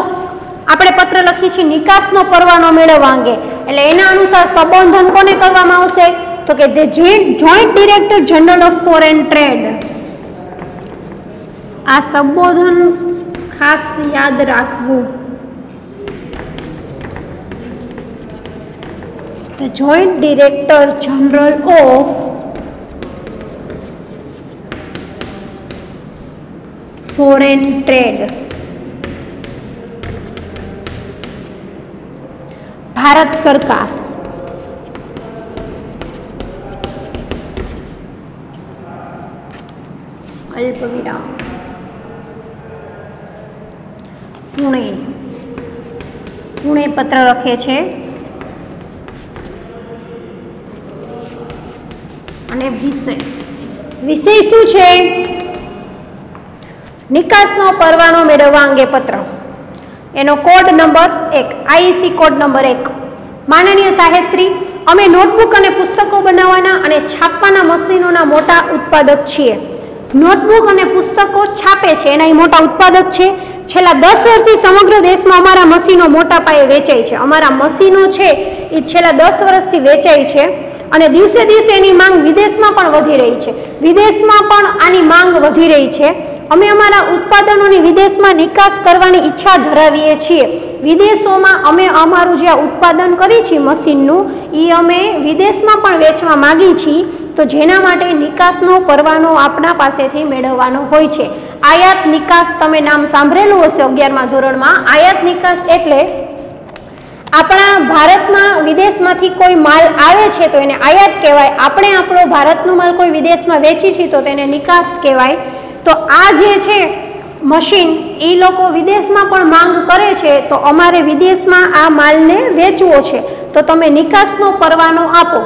આપણે પત્ર લખી છે નિકાસનો પરવાનો મેળવવા અંગે, એટલે એના અનુસાર સંબોધન કોને કરવામાં આવશે તો કે the joint director general of foreign trade. આ સંબોધન ખાસ યાદ રાખવું. The joint director general of foreign trade, Bharat સરકાર. અલ્પવિરામ. પુણે પત્ર લખે છે અને વિષય શું છે? નિકાસનો પરવાનો મેળવવા અંગે પત્ર. એનો code number 1, IC code number 1. માનનીય સાહેબશ્રી, અમે નોટબુક અને પુસ્તકો બનાવવાના અને છાપવાના મશીનોના મોટા ઉત્પાદક છીએ. નોટબુક અને પુસ્તકો છાપે છે, એના એ મોટા ઉત્પાદક છે. છેલ્લા 10 વર્ષથી સમગ્ર દેશમાં અમારા મશીનો મોટા પાયે વેચાય છે. અમારા મશીનો છે એ છેલ્લા 10 વર્ષથી વેચાય છે અને દિવસે દિવસે એની માંગ વિદેશમાં પણ વધી રહી છે. વિદેશમાં પણ આની માંગ વધી રહી છે. અમે અમારા ઉત્પાદનોની વિદેશમાં નિકાસ કરવાની ઈચ્છા ધરાવીએ છીએ. વિદેશોમાં અમે અમારું જે ઉત્પાદન કરી છીએ મશીનનું એ અમે વિદેશમાં પણ વેચવા માગીએ છીએ. તો જેના માટે નિકાસનો પરવાનો આપણા પાસેથી મેળવવાનો હોય છે. આયાત નિકાસ તમે નામ સાંભળેલું હશે 11મા ધોરણમાં. આયાત નિકાસ એટલે આપણા ભારતમાં વિદેશમાંથી કોઈ માલ આવે છે તો એને આયાત કહેવાય. આપણે આપણો ભારતનો માલ કોઈ વિદેશમાં વેચી છીએ તો તેને નિકાસ કહેવાય. તો આ જે છે મશીન એ લોકો વિદેશમાં પણ માંગ કરે છે તો અમારે વિદેશમાં આ માલને વેચવો છે તો તમે નિકાસનો પરવાનો આપો.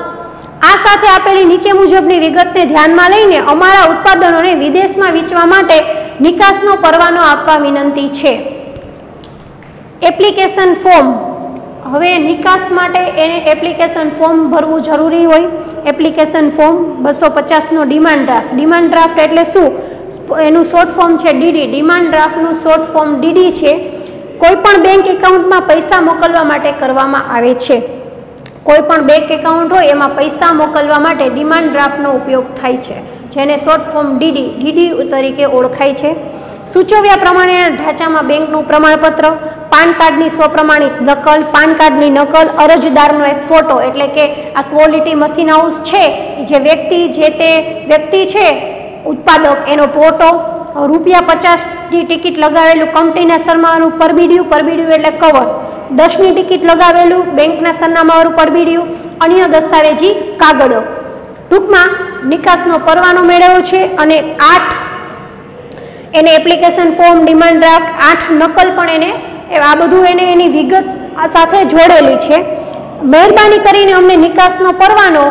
આ સાથે આપેલી નીચે મુજબની વિગતને ધ્યાનમાં લઈને અમારા ઉત્પાદનોને વિદેશમાં વેચવા માટે નિકાસનો પરવાનો આપવા વિનંતી છે. Application form. હવે નિકાસ માટે એને એપ્લિકેશન ફોર્મ ભરવું જરૂરી હોય. એપ્લિકેશન ફોર્મ 250નો ડિમાન્ડ ડ્રાફ્ટ. ડિમાન્ડ ડ્રાફ્ટ એટલે શું? એનું શોર્ટ ફોર્મ છે ડીડી. ડિમાન્ડ ડ્રાફ્ટનું શોર્ટ ફોર્મ ડીડી છે. કોઈ પણ બેંક એકાઉન્ટમાં પૈસા મોકલવા માટે કરવામાં આવે છે. કોઈ પણ બેંક એકાઉન્ટ હોય એમાં પૈસા મોકલવા માટે ડિમાન્ડ ડ્રાફ્ટનો ઉપયોગ થાય છે, જેને શોર્ટ ફોર્મ ડીડી તરીકે ઓળખાય છે. સૂચવ્યા પ્રમાણેના ઢાંચામાં બેંકનું પ્રમાણપત્ર, પાન કાર્ડની સ્વપ્રમાણિત નકલ, પાન કાર્ડની નકલ, અરજદારનો એક ફોટો, એટલે કે આ ક્વોલિટી મશીન હાઉસ છે જે વ્યક્તિ છે ઉત્પાદક, એનો ફોટો, ₹50ની ટિકિટ લગાવેલું કંપનીના સરનામાનું પરબીડિયું એટલે કવર, 10ની ટિકિટ લગાવેલું બેંકના સરનામાવાળું પરબીડિયું, અન્ય દસ્તાવેજી કાગળો. ટૂંકમાં નિકાસનો પરવાનો મેળવ્યો છે અને 8 એને એપ્લિકેશન ફોર્મ, ડિમાન્ડ ડ્રાફ્ટ, 8 નકલ પણ આ બધું એની વિગત સાથે જોડેલી છે. મહેરબાની કરીને અમને નિકાસનો પરવાનો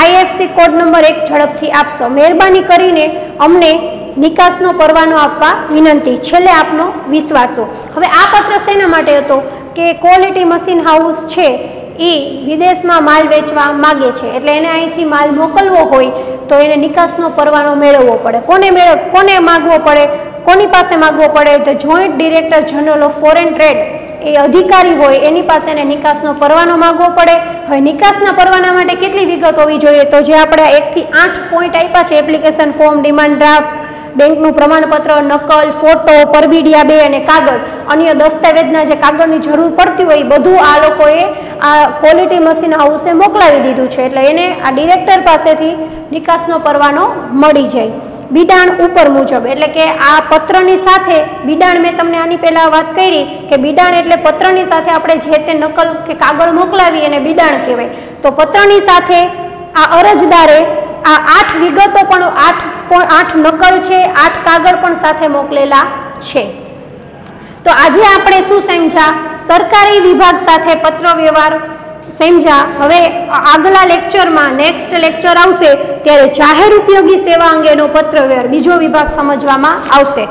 IFSC કોડ નંબર 1 ઝડપથી આપશો. મહેરબાની કરીને અમને નિકાસનો પરવાનો આપવા વિનંતી. છેલ્લે આપનો વિશ્વાસો. હવે આ પત્ર શેના માટે હતો કે ક્વોલિટી મશીન હાઉસ છે એ વિદેશમાં માલ વેચવા માગે છે, એટલે એને અહીંથી માલ મોકલવો હોય તો એને નિકાસનો પરવાનો મેળવવો પડે. કોને માગવો પડે? કોની પાસે માગવો પડે? The joint director general of foreign trade, એ અધિકારી હોય એની પાસે એને નિકાસનો પરવાનો માગવો પડે. હવે નિકાસના પરવાના માટે કેટલી વિગત હોવી જોઈએ? તો જે આપણે 1 થી 8 પોઈન્ટ આપ્યા છે, એપ્લિકેશન ફોર્મ, ડિમાન્ડ ડ્રાફ્ટ, બેંકનું પ્રમાણપત્ર, નકલ, ફોટો, પરબીડિયા 2 અને કાગળ, અન્ય દસ્તાવેજના જે કાગળની જરૂર પડતી હોય એ બધું આ લોકોએ આ ક્વોલિટી મશીન હાઉસે મોકલાવી દીધું છે, એટલે એને આ ડિરેક્ટર પાસેથી નિકાસનો પરવાનો મળી જાય. બિડાણ ઉપર મુજબ, એટલે કે આ પત્રની સાથે બિડાણ, મેં તમને આની પહેલા વાત કરી કે બિડાણ એટલે પત્રની સાથે આપણે જે તે નકલ કે કાગળ મોકલાવી એને બિડાણ કહેવાય. તો પત્રની સાથે આ અરજદારે આ 8 વિગતો પણ 8 નકલ છે, 8 કાગળ પણ સાથે મોકલેલા છે. તો આજે આપણે શું સમજ્યા? સરકારી વિભાગ સાથે પત્ર વ્યવહાર સમજ્યા. હવે આગલા લેક્ચરમાં, નેક્સ્ટ લેક્ચર આવશે ત્યારે જાહેર ઉપયોગી સેવા અંગેનો પત્ર વ્યવહાર બીજો વિભાગ સમજવામાં આવશે.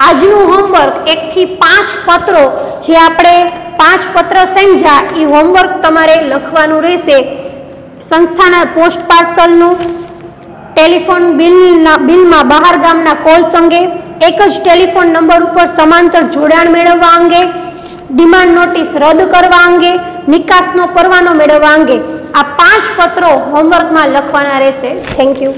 આજનું હોમવર્ક 1 થી 5 પત્રો, જે આપણે 5 પત્ર સમજ્યા એ હોમવર્ક તમારે લખવાનું રહેશે. સંસ્થાના પોસ્ટ પાર્સલનું, ટેલિફોન બિલમાં બહાર ગામના કોલ્સ અંગે, એક જ ટેલિફોન નંબર ઉપર સમાંતર જોડાણ મેળવવા અંગે, ડિમાન્ડ નોટિસ રદ કરવા અંગે, નિકાસનો પરવાનો મેળવવા અંગે, આ 5 પત્રો હોમવર્કમાં લખવાના રહેશે. Thank you.